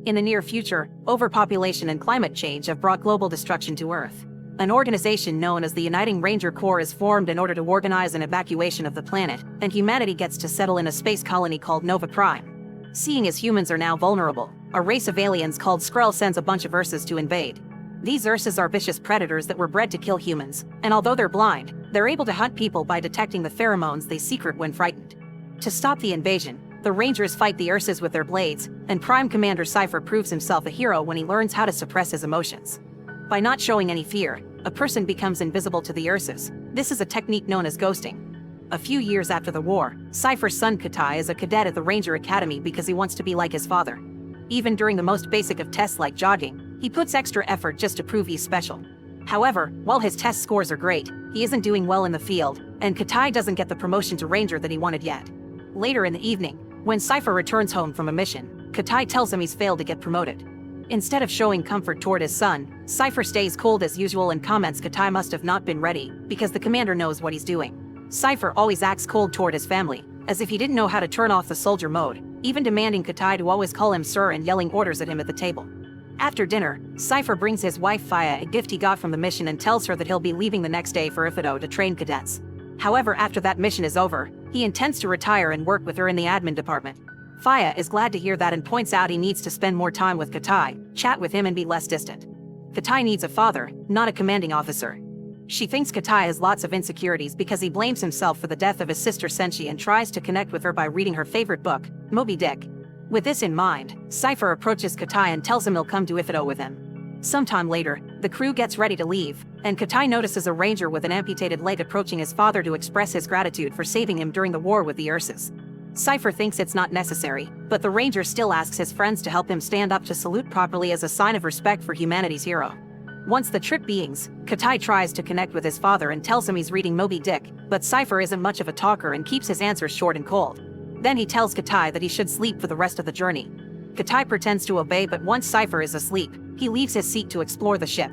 In the near future, overpopulation and climate change have brought global destruction to Earth. An organization known as the Uniting Ranger Corps is formed in order to organize an evacuation of the planet, and humanity gets to settle in a space colony called Nova Prime. Seeing as humans are now vulnerable, a race of aliens called Skrull sends a bunch of Ursas to invade. These Ursas are vicious predators that were bred to kill humans, and although they're blind, they're able to hunt people by detecting the pheromones they secrete when frightened. To stop the invasion, the Rangers fight the Ursas with their blades, and Prime Commander Cypher proves himself a hero when he learns how to suppress his emotions. By not showing any fear, a person becomes invisible to the Ursas. This is a technique known as ghosting. A few years after the war, Cypher's son Katai is a cadet at the Ranger Academy because he wants to be like his father. Even during the most basic of tests like jogging, he puts extra effort just to prove he's special. However, while his test scores are great, he isn't doing well in the field, and Katai doesn't get the promotion to Ranger that he wanted yet. Later in the evening, when Cypher returns home from a mission, Katai tells him he's failed to get promoted. Instead of showing comfort toward his son, Cypher stays cold as usual and comments Katai must have not been ready, because the commander knows what he's doing. Cypher always acts cold toward his family, as if he didn't know how to turn off the soldier mode, even demanding Katai to always call him sir and yelling orders at him at the table. After dinner, Cypher brings his wife Faya a gift he got from the mission and tells her that he'll be leaving the next day for Ifado to train cadets. However, after that mission is over, he intends to retire and work with her in the admin department. Faya is glad to hear that and points out he needs to spend more time with Katai, chat with him and be less distant. Katai needs a father, not a commanding officer. She thinks Katai has lots of insecurities because he blames himself for the death of his sister Senshi and tries to connect with her by reading her favorite book, Moby Dick. With this in mind, Cypher approaches Katai and tells him he'll come to Ifado with him. Sometime later, the crew gets ready to leave, and Katai notices a ranger with an amputated leg approaching his father to express his gratitude for saving him during the war with the Ursas. Cypher thinks it's not necessary, but the ranger still asks his friends to help him stand up to salute properly as a sign of respect for humanity's hero. Once the trip begins, Katai tries to connect with his father and tells him he's reading Moby Dick, but Cypher isn't much of a talker and keeps his answers short and cold. Then he tells Katai that he should sleep for the rest of the journey. Katai pretends to obey, but once Cypher is asleep, he leaves his seat to explore the ship.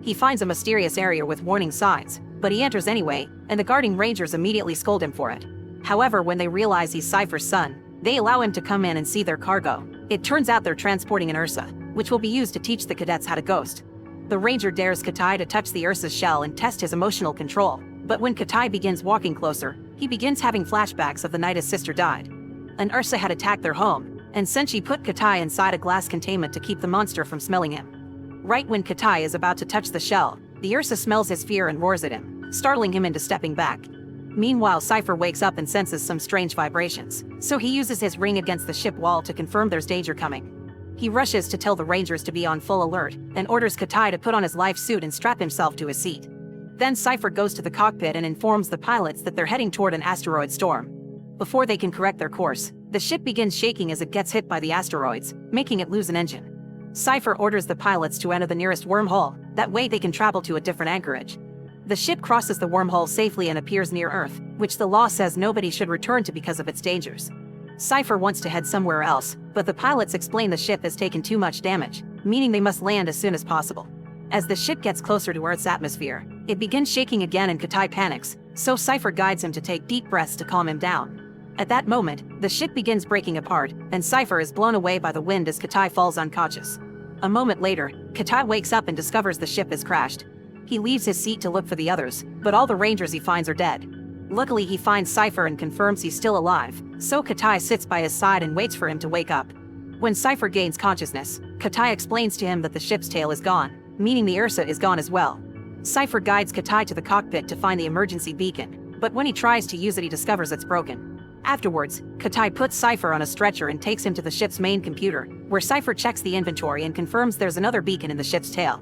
He finds a mysterious area with warning signs, but he enters anyway, and the guarding rangers immediately scold him for it. However, when they realize he's Cypher's son, they allow him to come in and see their cargo. It turns out they're transporting an Ursa, which will be used to teach the cadets how to ghost. The ranger dares Katai to touch the Ursa's shell and test his emotional control, but when Katai begins walking closer, he begins having flashbacks of the night his sister died. An Ursa had attacked their home, and Senshi put Katai inside a glass containment to keep the monster from smelling him. Right when Katai is about to touch the shell, the Ursa smells his fear and roars at him, startling him into stepping back. Meanwhile, Cypher wakes up and senses some strange vibrations, so he uses his ring against the ship wall to confirm there's danger coming. He rushes to tell the rangers to be on full alert, and orders Katai to put on his life suit and strap himself to his seat. Then Cypher goes to the cockpit and informs the pilots that they're heading toward an asteroid storm. Before they can correct their course, the ship begins shaking as it gets hit by the asteroids, making it lose an engine. Cypher orders the pilots to enter the nearest wormhole, that way they can travel to a different anchorage. The ship crosses the wormhole safely and appears near Earth, which the law says nobody should return to because of its dangers. Cypher wants to head somewhere else, but the pilots explain the ship has taken too much damage, meaning they must land as soon as possible. As the ship gets closer to Earth's atmosphere, it begins shaking again and Katai panics, so Cypher guides him to take deep breaths to calm him down. At that moment, the ship begins breaking apart, and Cypher is blown away by the wind as Katai falls unconscious. A moment later, Katai wakes up and discovers the ship has crashed. He leaves his seat to look for the others, but all the rangers he finds are dead. Luckily, he finds Cypher and confirms he's still alive, so Katai sits by his side and waits for him to wake up. When Cypher gains consciousness, Katai explains to him that the ship's tail is gone, meaning the Ursa is gone as well. Cypher guides Katai to the cockpit to find the emergency beacon, but when he tries to use it, he discovers it's broken. Afterwards, Katai puts Cypher on a stretcher and takes him to the ship's main computer, where Cypher checks the inventory and confirms there's another beacon in the ship's tail.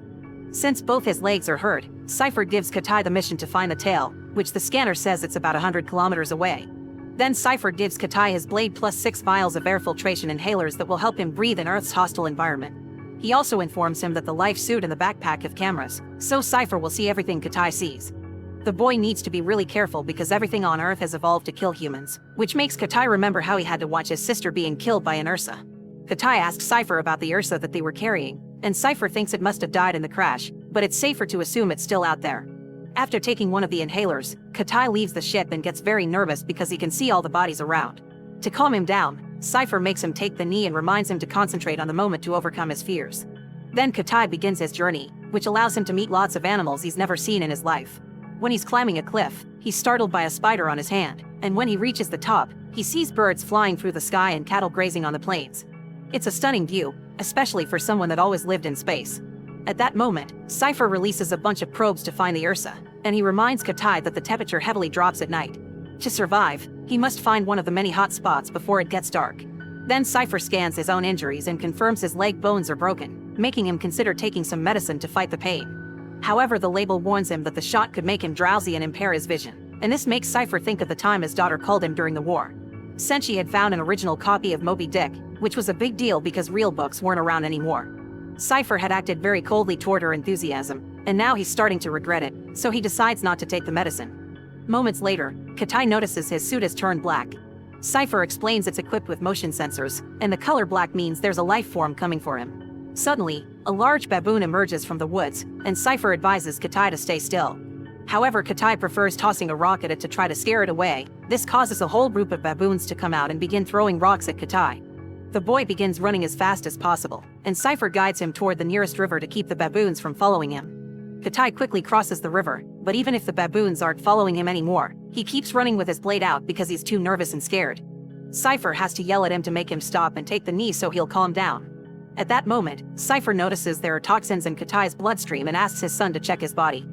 Since both his legs are hurt, Cypher gives Katai the mission to find the tail, which the scanner says it's about 100 kilometers away. Then Cypher gives Katai his blade plus 6 vials of air filtration inhalers that will help him breathe in Earth's hostile environment. He also informs him that the life suit and the backpack have cameras, so Cypher will see everything Katai sees. The boy needs to be really careful because everything on Earth has evolved to kill humans, which makes Katai remember how he had to watch his sister being killed by an Ursa. Katai asks Cypher about the Ursa that they were carrying, and Cypher thinks it must have died in the crash, but it's safer to assume it's still out there. After taking one of the inhalers, Katai leaves the ship and gets very nervous because he can see all the bodies around. To calm him down, Cypher makes him take the knee and reminds him to concentrate on the moment to overcome his fears. Then Katai begins his journey, which allows him to meet lots of animals he's never seen in his life. When he's climbing a cliff, he's startled by a spider on his hand, and when he reaches the top, he sees birds flying through the sky and cattle grazing on the plains. It's a stunning view, especially for someone that always lived in space. At that moment, Cypher releases a bunch of probes to find the Ursa, and he reminds Katai that the temperature heavily drops at night. To survive, he must find one of the many hot spots before it gets dark. Then Cypher scans his own injuries and confirms his leg bones are broken, making him consider taking some medicine to fight the pain. However, the label warns him that the shot could make him drowsy and impair his vision, and this makes Cypher think of the time his daughter called him during the war. Senshi had found an original copy of Moby Dick, which was a big deal because real books weren't around anymore. Cypher had acted very coldly toward her enthusiasm, and now he's starting to regret it, so he decides not to take the medicine. Moments later, Katai notices his suit has turned black. Cypher explains it's equipped with motion sensors, and the color black means there's a life form coming for him. Suddenly, a large baboon emerges from the woods, and Cypher advises Katai to stay still. However, Katai prefers tossing a rock at it to try to scare it away. This causes a whole group of baboons to come out and begin throwing rocks at Katai. The boy begins running as fast as possible, and Cypher guides him toward the nearest river to keep the baboons from following him. Katai quickly crosses the river, but even if the baboons aren't following him anymore, he keeps running with his blade out because he's too nervous and scared. Cypher has to yell at him to make him stop and take the knee so he'll calm down. At that moment, Cypher notices there are toxins in Katai's bloodstream and asks his son to check his body.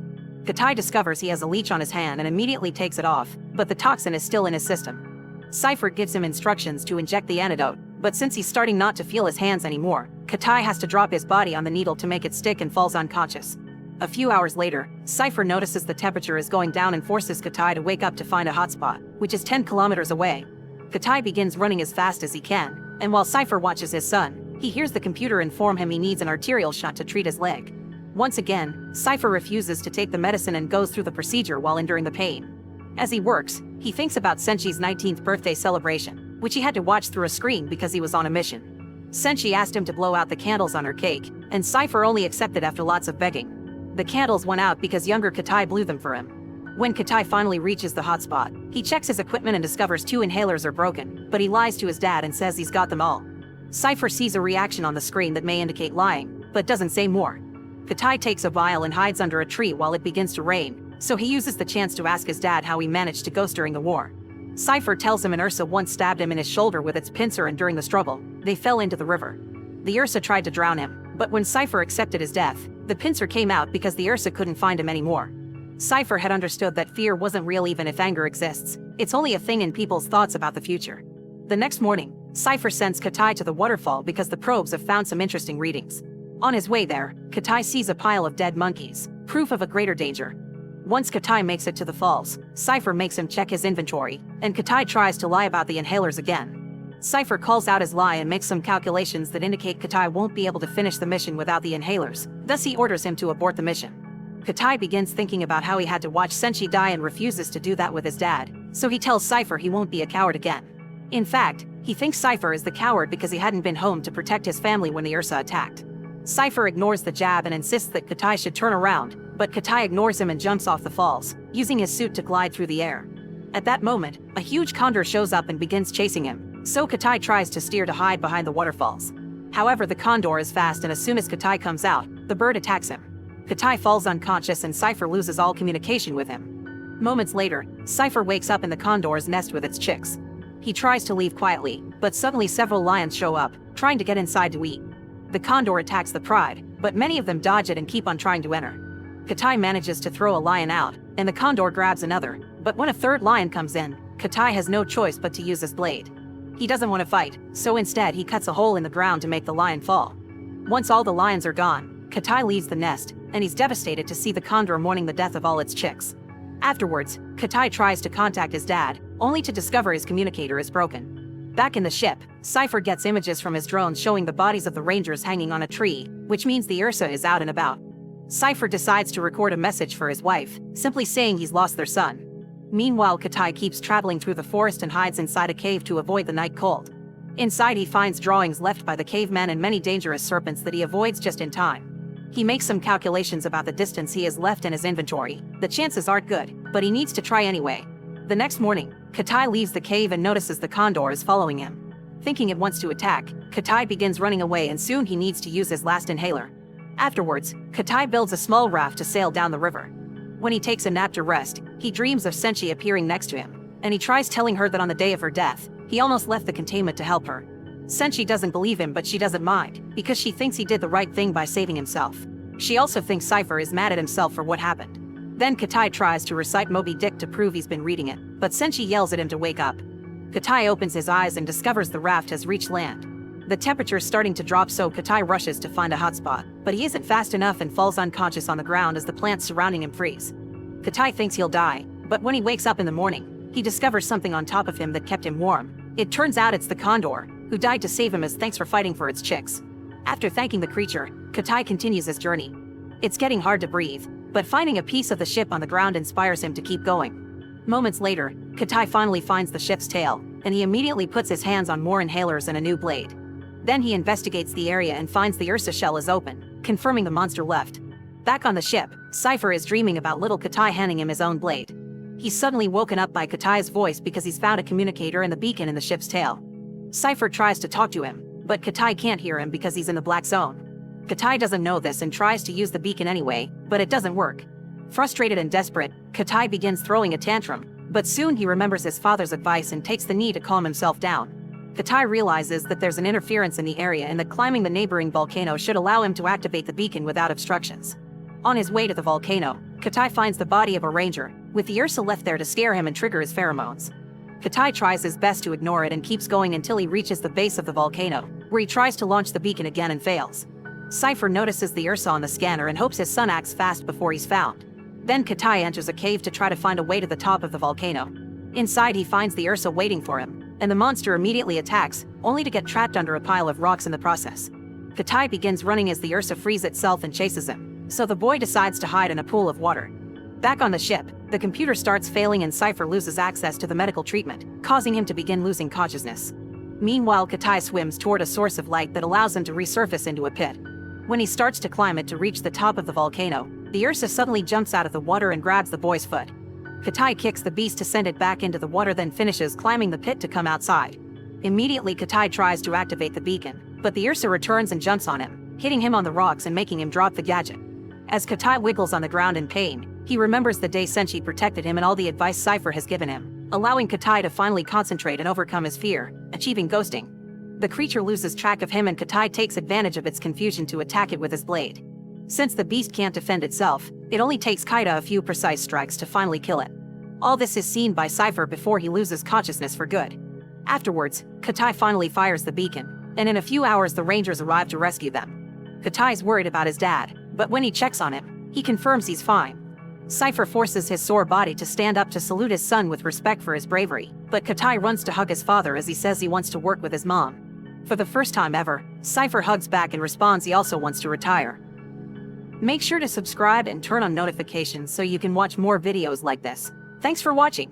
Katai discovers he has a leech on his hand and immediately takes it off, but the toxin is still in his system. Cypher gives him instructions to inject the antidote, but since he's starting not to feel his hands anymore, Katai has to drop his body on the needle to make it stick and falls unconscious. A few hours later, Cypher notices the temperature is going down and forces Katai to wake up to find a hotspot, which is 10 kilometers away. Katai begins running as fast as he can, and while Cypher watches his son, he hears the computer inform him he needs an arterial shot to treat his leg. Once again, Cypher refuses to take the medicine and goes through the procedure while enduring the pain. As he works, he thinks about Senshi's 19th birthday celebration, which he had to watch through a screen because he was on a mission. Senshi asked him to blow out the candles on her cake, and Cypher only accepted after lots of begging. The candles went out because younger Katai blew them for him. When Katai finally reaches the hotspot, he checks his equipment and discovers 2 inhalers are broken, but he lies to his dad and says he's got them all. Cypher sees a reaction on the screen that may indicate lying, but doesn't say more. Katai takes a vial and hides under a tree while it begins to rain, so he uses the chance to ask his dad how he managed to ghost during the war. Cypher tells him an Ursa once stabbed him in his shoulder with its pincer, and during the struggle, they fell into the river. The Ursa tried to drown him, but when Cypher accepted his death, the pincer came out because the Ursa couldn't find him anymore. Cypher had understood that fear wasn't real even if anger exists. It's only a thing in people's thoughts about the future. The next morning, Cypher sends Katai to the waterfall because the probes have found some interesting readings. On his way there, Katai sees a pile of dead monkeys, proof of a greater danger. Once Katai makes it to the falls, Cypher makes him check his inventory, and Katai tries to lie about the inhalers again. Cypher calls out his lie and makes some calculations that indicate Katai won't be able to finish the mission without the inhalers, thus he orders him to abort the mission. Katai begins thinking about how he had to watch Senshi die and refuses to do that with his dad, so he tells Cypher he won't be a coward again. In fact, he thinks Cypher is the coward because he hadn't been home to protect his family when the Ursa attacked. Cypher ignores the jab and insists that Katai should turn around, but Katai ignores him and jumps off the falls, using his suit to glide through the air. At that moment, a huge condor shows up and begins chasing him, so Katai tries to steer to hide behind the waterfalls. However, the condor is fast, and as soon as Katai comes out, the bird attacks him. Katai falls unconscious and Cypher loses all communication with him. Moments later, Cypher wakes up in the condor's nest with its chicks. He tries to leave quietly, but suddenly several lions show up, trying to get inside to eat. The condor attacks the pride, but many of them dodge it and keep on trying to enter. Katai manages to throw a lion out, and the condor grabs another, but when a third lion comes in, Katai has no choice but to use his blade. He doesn't want to fight, so instead he cuts a hole in the ground to make the lion fall. Once all the lions are gone, Katai leaves the nest, and he's devastated to see the condor mourning the death of all its chicks. Afterwards, Katai tries to contact his dad, only to discover his communicator is broken. Back in the ship, Cypher gets images from his drone showing the bodies of the rangers hanging on a tree, which means the Ursa is out and about. Cypher decides to record a message for his wife, simply saying he's lost their son. Meanwhile, Katai keeps traveling through the forest and hides inside a cave to avoid the night cold. Inside, he finds drawings left by the caveman and many dangerous serpents that he avoids just in time. He makes some calculations about the distance he has left in his inventory. The chances aren't good, but he needs to try anyway. The next morning, Katai leaves the cave and notices the condor is following him. Thinking it wants to attack, Katai begins running away and soon he needs to use his last inhaler. Afterwards, Katai builds a small raft to sail down the river. When he takes a nap to rest, he dreams of Senshi appearing next to him, and he tries telling her that on the day of her death, he almost left the containment to help her. Senshi doesn't believe him, but she doesn't mind, because she thinks he did the right thing by saving himself. She also thinks Cypher is mad at himself for what happened. Then Katai tries to recite Moby Dick to prove he's been reading it, but Senshi yells at him to wake up. Katai opens his eyes and discovers the raft has reached land. The temperature's starting to drop, so Katai rushes to find a hotspot, but he isn't fast enough and falls unconscious on the ground as the plants surrounding him freeze. Katai thinks he'll die, but when he wakes up in the morning, he discovers something on top of him that kept him warm. It turns out it's the condor, who died to save him as thanks for fighting for its chicks. After thanking the creature, Katai continues his journey. It's getting hard to breathe, but finding a piece of the ship on the ground inspires him to keep going. Moments later, Katai finally finds the ship's tail, and he immediately puts his hands on more inhalers and a new blade. Then he investigates the area and finds the Ursa shell is open, confirming the monster left. Back on the ship, Cypher is dreaming about little Katai handing him his own blade. He's suddenly woken up by Katai's voice because he's found a communicator in the beacon in the ship's tail. Cypher tries to talk to him, but Katai can't hear him because he's in the black zone. Katai doesn't know this and tries to use the beacon anyway, but it doesn't work. Frustrated and desperate, Katai begins throwing a tantrum, but soon he remembers his father's advice and takes the knee to calm himself down. Katai realizes that there's an interference in the area and that climbing the neighboring volcano should allow him to activate the beacon without obstructions. On his way to the volcano, Katai finds the body of a ranger, with the Ursa left there to scare him and trigger his pheromones. Katai tries his best to ignore it and keeps going until he reaches the base of the volcano, where he tries to launch the beacon again and fails. Cypher notices the Ursa on the scanner and hopes his son acts fast before he's found. Then Katai enters a cave to try to find a way to the top of the volcano. Inside he finds the Ursa waiting for him, and the monster immediately attacks, only to get trapped under a pile of rocks in the process. Katai begins running as the Ursa frees itself and chases him, so the boy decides to hide in a pool of water. Back on the ship, the computer starts failing and Cypher loses access to the medical treatment, causing him to begin losing consciousness. Meanwhile, Katai swims toward a source of light that allows him to resurface into a pit. When he starts to climb it to reach the top of the volcano, the Ursa suddenly jumps out of the water and grabs the boy's foot. Katai kicks the beast to send it back into the water, then finishes climbing the pit to come outside. Immediately Katai tries to activate the beacon, but the Ursa returns and jumps on him, hitting him on the rocks and making him drop the gadget. As Katai wiggles on the ground in pain, he remembers the day Senshi protected him and all the advice Cypher has given him, allowing Katai to finally concentrate and overcome his fear, achieving ghosting. The creature loses track of him and Katai takes advantage of its confusion to attack it with his blade. Since the beast can't defend itself, it only takes Kaita a few precise strikes to finally kill it. All this is seen by Cypher before he loses consciousness for good. Afterwards, Katai finally fires the beacon, and in a few hours the Rangers arrive to rescue them. Katai's worried about his dad, but when he checks on him, he confirms he's fine. Cypher forces his sore body to stand up to salute his son with respect for his bravery, but Katai runs to hug his father as he says he wants to work with his mom. For the first time ever, Cypher hugs back and responds he also wants to retire. Make sure to subscribe and turn on notifications so you can watch more videos like this. Thanks for watching.